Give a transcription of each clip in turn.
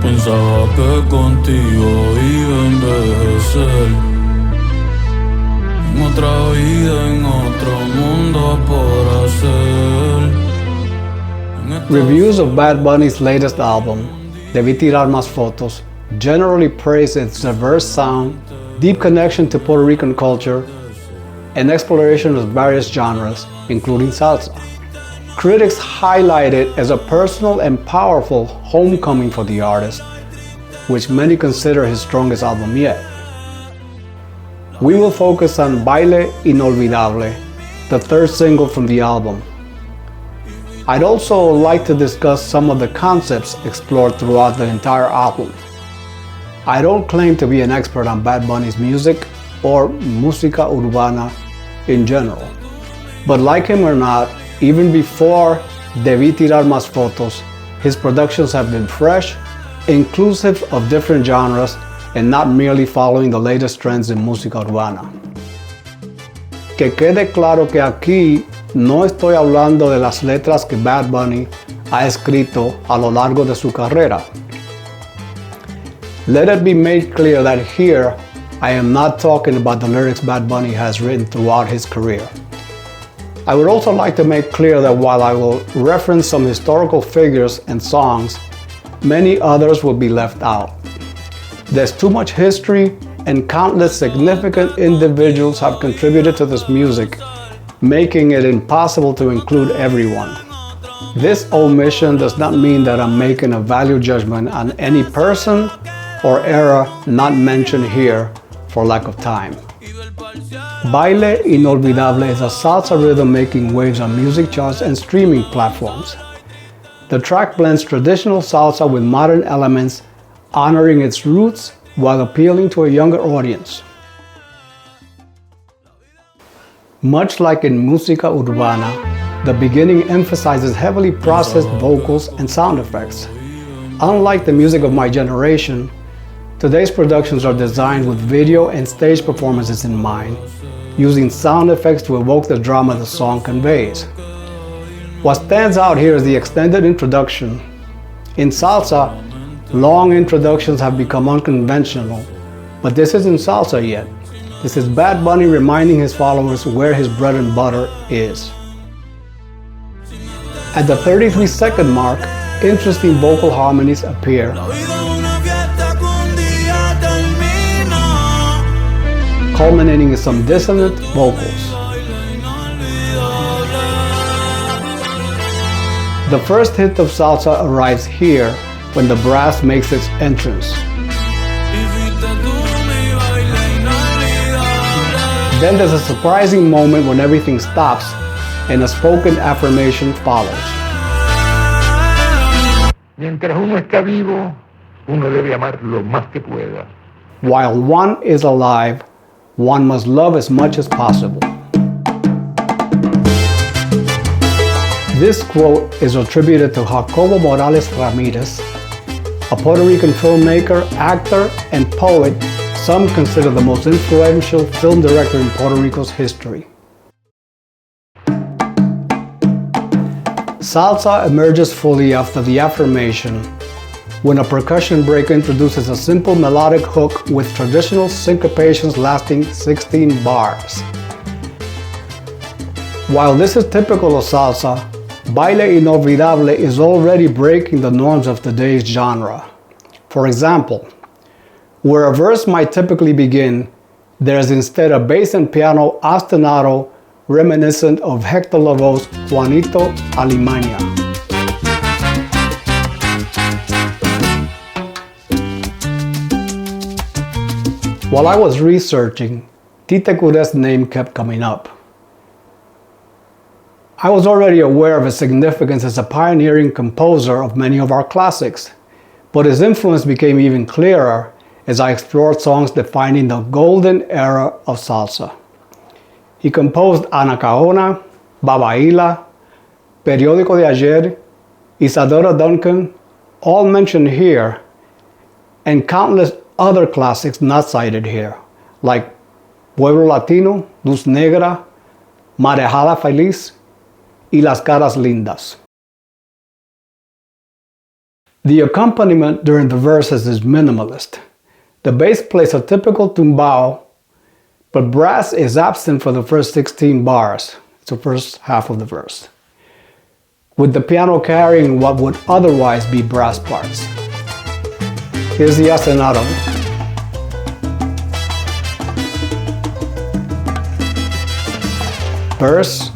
Pensaba que contigo iba a envejecer. En otra vida, en otro mundo por hacer. Reviews of Bad Bunny's latest album, Debí Tirar Más Fotos, generally praise its diverse sound, deep connection to Puerto Rican culture, and exploration of various genres, including salsa. Critics highlight it as a personal and powerful homecoming for the artist, which many consider his strongest album yet. We will focus on Baile Inolvidable, the third single from the album. I'd also like to discuss some of the concepts explored throughout the entire album. I don't claim to be an expert on Bad Bunny's music or música urbana in general, but like him or not, even before Debí Tirar Más Fotos, his productions have been fresh, inclusive of different genres, and not merely following the latest trends in música urbana. Que quede claro que aquí no estoy hablando de las letras que Bad Bunny ha escrito a lo largo de su carrera. Let it be made clear that here I am not talking about the lyrics Bad Bunny has written throughout his career. I would also like to make clear that while I will reference some historical figures and songs, many others will be left out. There's too much history, and countless significant individuals have contributed to this music, making it impossible to include everyone. This omission does not mean that I'm making a value judgment on any person or era not mentioned here for lack of time. Baile Inolvidable is a salsa rhythm making waves on music charts and streaming platforms. The track blends traditional salsa with modern elements, honoring its roots while appealing to a younger audience. Much like in música urbana, the beginning emphasizes heavily processed vocals and sound effects. Unlike the music of my generation, today's productions are designed with video and stage performances in mind, using sound effects to evoke the drama the song conveys. What stands out here is the extended introduction. In salsa, long introductions have become unconventional, but this isn't salsa yet. This is Bad Bunny reminding his followers where his bread and butter is. At the 33-second mark, interesting vocal harmonies appear, culminating in some dissonant vocals. The first hit of salsa arrives here when the brass makes its entrance. Then there's a surprising moment when everything stops and a spoken affirmation follows. Mientras uno está vivo, uno debe amar lo más que pueda. While one is alive, one must love as much as possible. This quote is attributed to Jacobo Morales Ramirez, a Puerto Rican filmmaker, actor, and poet some consider the most influential film director in Puerto Rico's history. Salsa emerges fully after the affirmation, when a percussion break introduces a simple melodic hook with traditional syncopations lasting 16 bars. While this is typical of salsa, Baile Inolvidable is already breaking the norms of today's genre. For example, where a verse might typically begin, there is instead a bass and piano ostinato reminiscent of Hector Lavoe's Juanito Alimaña. While I was researching, Tite Curet's name kept coming up. I was already aware of his significance as a pioneering composer of many of our classics, but his influence became even clearer as I explored songs defining the golden era of salsa. He composed Anacaona, Babaila, Periódico de Ayer, Isadora Duncan, all mentioned here, and countless other classics not cited here, like Pueblo Latino, Luz Negra, Marejada Feliz, y Las Caras Lindas. The accompaniment during the verses is minimalist. The bass plays a typical tumbao, but brass is absent for the first 16 bars. It's the first half of the verse, with the piano carrying what would otherwise be brass parts. Here's the ostinato. Verse.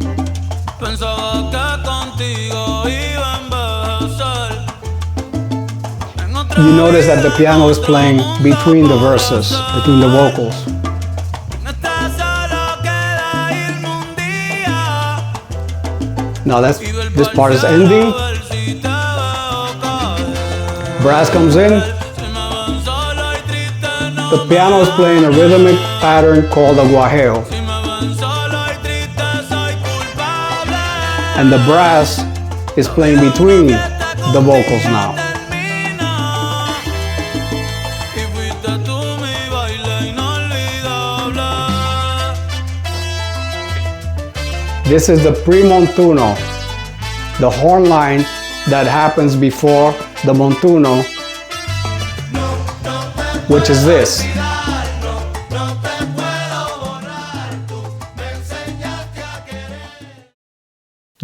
You notice that the piano is playing between the verses, between the vocals. Now this part is ending. Brass comes in. The piano is playing a rhythmic pattern called a guajeo. And the brass is playing between the vocals now. This is the pre-montuno, the horn line that happens before the montuno, which is this.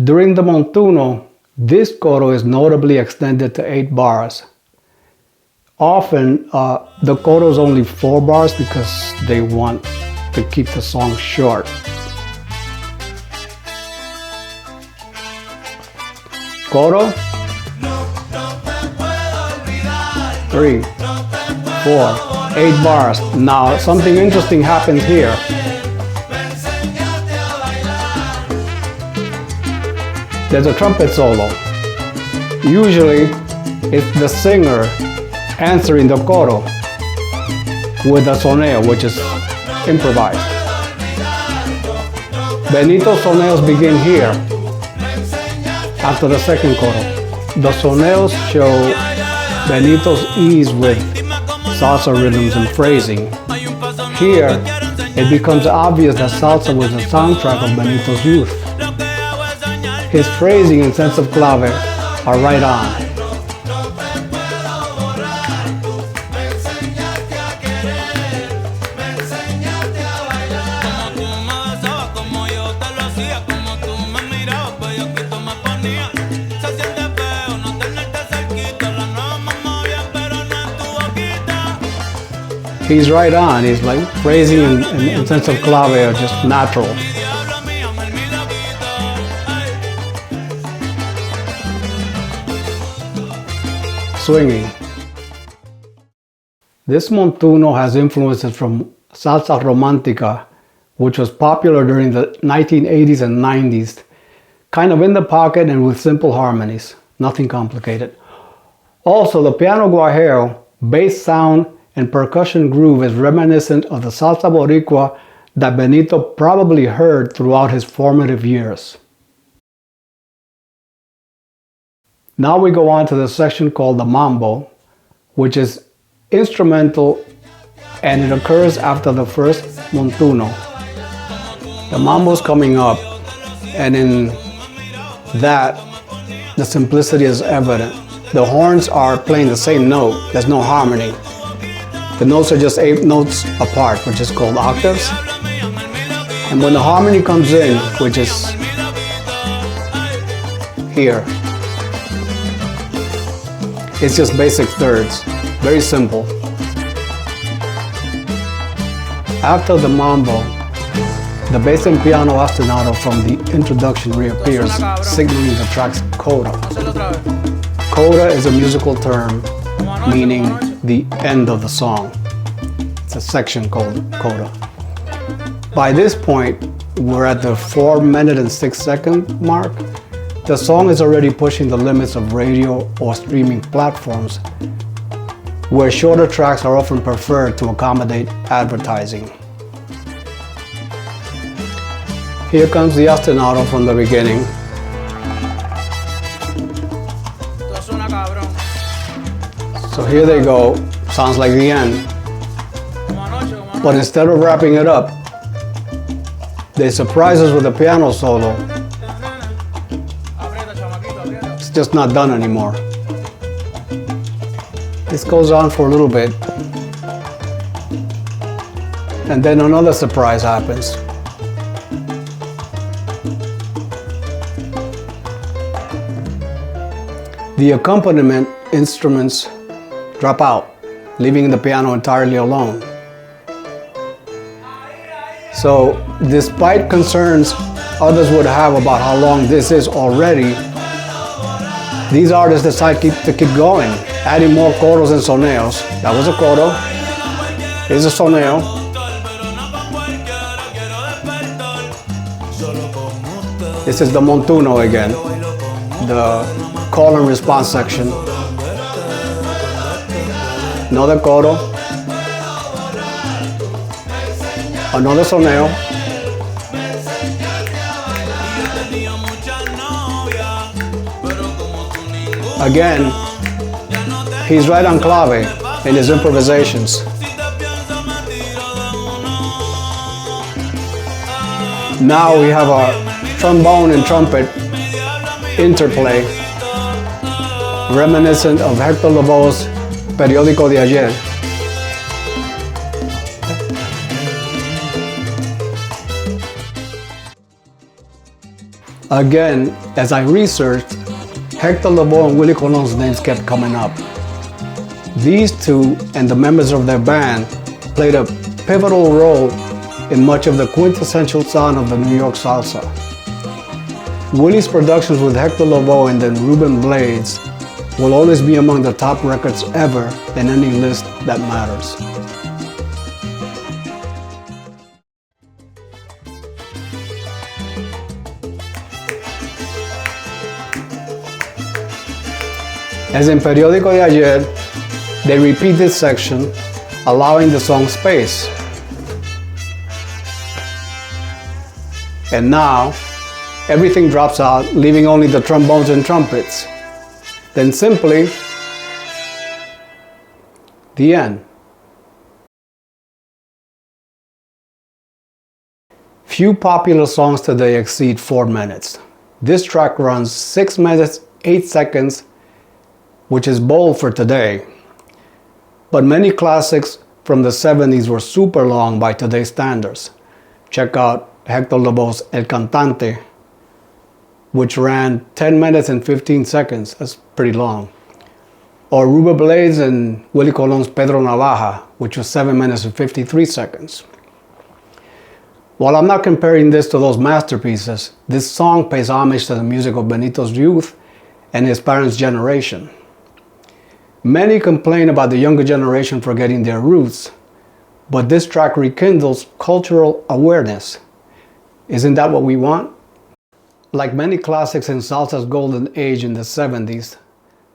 During the montuno, this coro is notably extended to 8 bars. Often, the coro is only 4 bars because they want to keep the song short. Coro, 3, 4, 8 bars. Now something interesting happens here. There's a trumpet solo. Usually it's the singer answering the coro with a soneo, which is improvised. Benito's soneos begin here after the second coro. The soneos show Benito's ease with salsa rhythms and phrasing. Here, it becomes obvious that salsa was the soundtrack of Benito's youth. His phrasing and sense of clave are right on. He's right on. He's like phrasing and sense of clave are just natural. Swinging. This montuno has influences from salsa romantica, which was popular during the 1980s and 90s, kind of in the pocket and with simple harmonies, nothing complicated. Also, the piano guajeo, bass sound, and percussion groove is reminiscent of the salsa boricua that Benito probably heard throughout his formative years. Now we go on to the section called the mambo, which is instrumental and it occurs after the first montuno. The mambo's coming up, and in that, the simplicity is evident. The horns are playing the same note, there's no harmony. The notes are just 8 notes apart, which is called octaves. And when the harmony comes in, which is here, it's just basic thirds, very simple. After the mambo, the bass and piano ostinato from the introduction reappears, signaling the track's coda. Coda is a musical term meaning the end of the song. It's a section called coda. By this point, we're at the 4-minute and 6-second mark. The song is already pushing the limits of radio or streaming platforms, where shorter tracks are often preferred to accommodate advertising. Here comes the ostinato from the beginning. So here they go, sounds like the end. But instead of wrapping it up, they surprise us with a piano solo. It's just not done anymore. This goes on for a little bit. And then another surprise happens. The accompaniment instruments drop out, leaving the piano entirely alone. So, despite concerns others would have about how long this is already, these artists decide to keep going, adding more coros and soneos. That was a coro. Here's a soneo. This is the montuno again, the call and response section. Another coro. Another soneo. Again, he's right on clave in his improvisations. Now we have a trombone and trumpet interplay reminiscent of Hector Lavoe's Periódico de Ayer. Again, as I researched, Hector Lavoe and Willie Colon's names kept coming up. These two and the members of their band played a pivotal role in much of the quintessential sound of the New York salsa. Willie's productions with Hector Lavoe and then Ruben Blades will always be among the top records ever in any list that matters. As in Periódico de Ayer, they repeat this section, allowing the song space. And now, everything drops out, leaving only the trombones and trumpets. Then simply, the end. Few popular songs today exceed 4 minutes. This track runs 6 minutes, 8 seconds, which is bold for today. But many classics from the 70s were super long by today's standards. Check out Hector Lavoe's El Cantante, which ran 10 minutes and 15 seconds. That's pretty long. Or Ruben Blades and Willie Colon's Pedro Navaja, which was 7 minutes and 53 seconds. While I'm not comparing this to those masterpieces, this song pays homage to the music of Benito's youth and his parents' generation. Many complain about the younger generation forgetting their roots, but this track rekindles cultural awareness. Isn't that what we want? Like many classics in salsa's golden age in the 70s,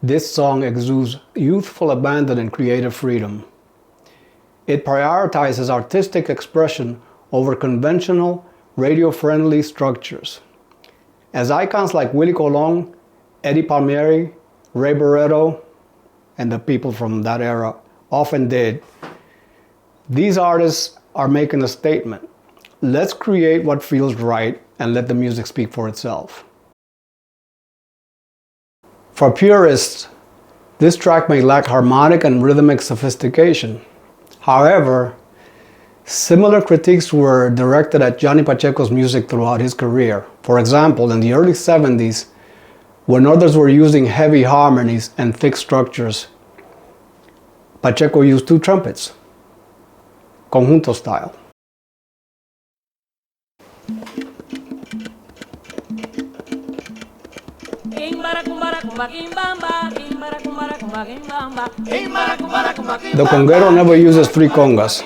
this song exudes youthful abandon and creative freedom. It prioritizes artistic expression over conventional, radio-friendly structures. As icons like Willie Colon, Eddie Palmieri, Ray Barretto, and the people from that era often did, these artists are making a statement. Let's create what feels right and let the music speak for itself. For purists, this track may lack harmonic and rhythmic sophistication. However, similar critiques were directed at Johnny Pacheco's music throughout his career. For example, in the early 70s, when others were using heavy harmonies and thick structures, Pacheco used 2 trumpets, conjunto style. The conguero never uses 3 congas.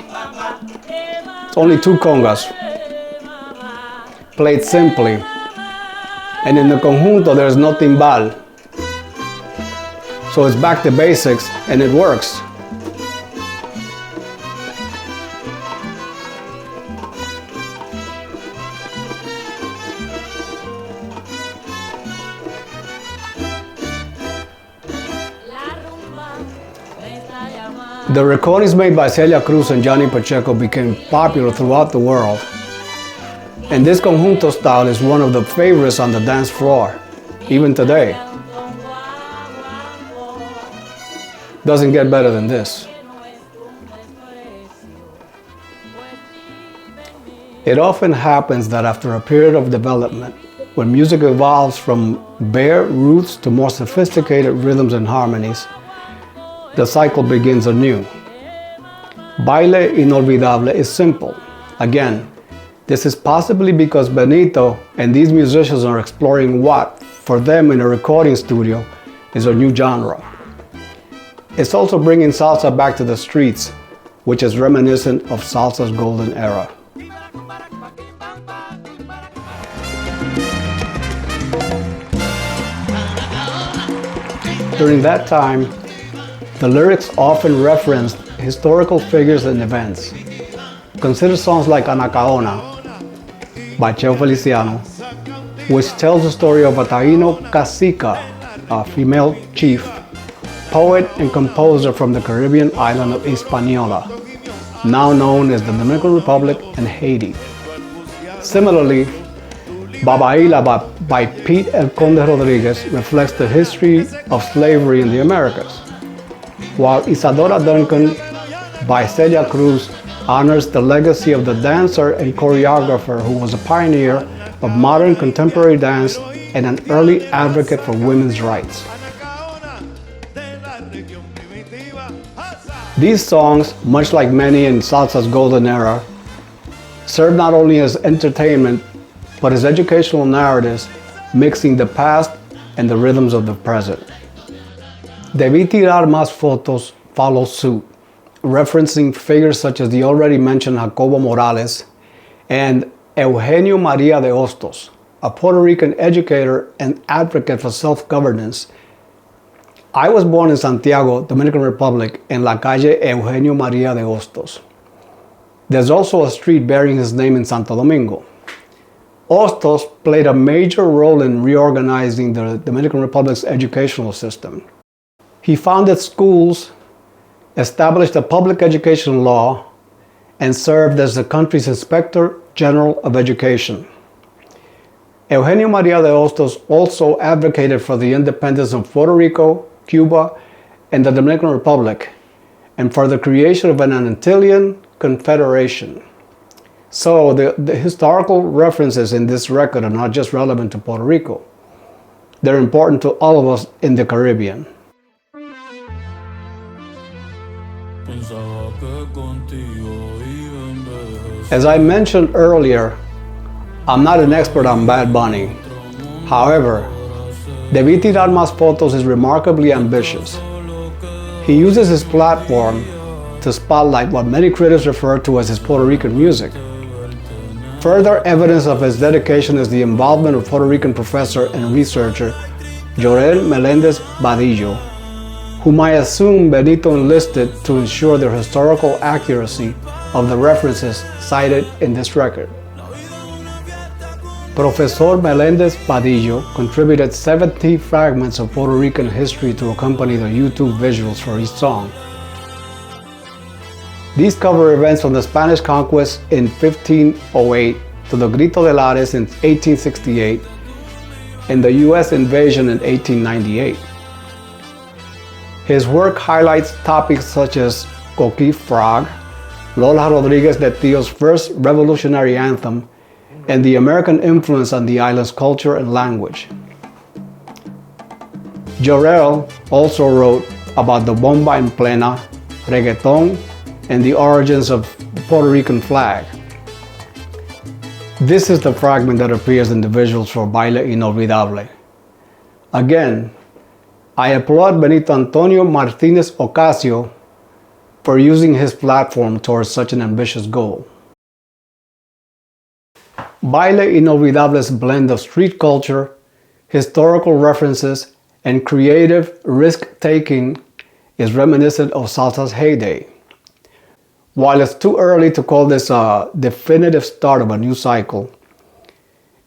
It's only 2 congas, played simply. And in the conjunto, there's no timbal. So it's back to basics, and it works. The recordings made by Celia Cruz and Johnny Pacheco became popular throughout the world. And this conjunto style is one of the favorites on the dance floor, even today. Doesn't get better than this. It often happens that after a period of development, when music evolves from bare roots to more sophisticated rhythms and harmonies, the cycle begins anew. Baile Inolvidable is simple. Again, this is possibly because Benito and these musicians are exploring what, for them in a recording studio, is a new genre. It's also bringing salsa back to the streets, which is reminiscent of salsa's golden era. During that time, the lyrics often referenced historical figures and events. Consider songs like Anacaona by Cheo Feliciano, which tells the story of a Taíno cacica, a female chief, poet and composer from the Caribbean island of Hispaniola, now known as the Dominican Republic and Haiti. Similarly, Babaila by Pete El Conde Rodriguez reflects the history of slavery in the Americas, while Isadora Duncan by Celia Cruz honors the legacy of the dancer and choreographer who was a pioneer of modern contemporary dance and an early advocate for women's rights. These songs, much like many in salsa's golden era, serve not only as entertainment, but as educational narratives, mixing the past and the rhythms of the present. Debí Tirar Más Fotos follows suit, referencing figures such as the already mentioned Jacobo Morales and Eugenio Maria de Hostos, a Puerto Rican educator and advocate for self-governance. I was born in Santiago, Dominican Republic, in La Calle Eugenio Maria de Hostos. There's also a street bearing his name in Santo Domingo. Hostos played a major role in reorganizing the Dominican Republic's educational system. He founded schools, established a public education law, and served as the country's Inspector General of Education. Eugenio Maria de Hostos also advocated for the independence of Puerto Rico, Cuba, and the Dominican Republic, and for the creation of an Antillean Confederation. So the historical references in this record are not just relevant to Puerto Rico. They're important to all of us in the Caribbean. As I mentioned earlier, I'm not an expert on Bad Bunny. However, Debí Tirar Más Fotos is remarkably ambitious. He uses his platform to spotlight what many critics refer to as his Puerto Rican music. Further evidence of his dedication is the involvement of Puerto Rican professor and researcher Jorel Melendez Badillo, whom I assume Benito enlisted to ensure the historical accuracy of the references cited in this record. Professor Melendez Badillo contributed 70 fragments of Puerto Rican history to accompany the YouTube visuals for each song. These cover events from the Spanish conquest in 1508 to the Grito de Lares in 1868 and the US invasion in 1898. His work highlights topics such as Coquí Frog, Lola Rodriguez de Tio's first revolutionary anthem, and the American influence on the island's culture and language. Jorel also wrote about the bomba en plena, reggaeton, and the origins of the Puerto Rican flag. This is the fragment that appears in the visuals for Baile Inolvidable. Again, I applaud Benito Antonio Martinez Ocasio for using his platform towards such an ambitious goal. Baile Inolvidable's blend of street culture, historical references, and creative risk-taking is reminiscent of salsa's heyday. While it's too early to call this a definitive start of a new cycle,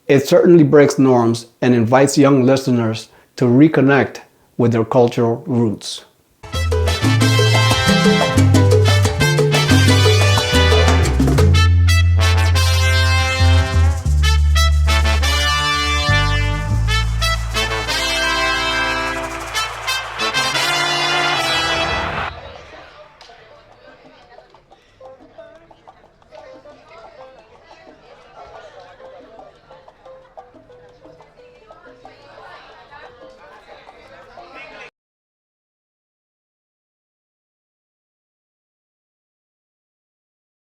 it certainly breaks norms and invites young listeners to reconnect with their cultural roots.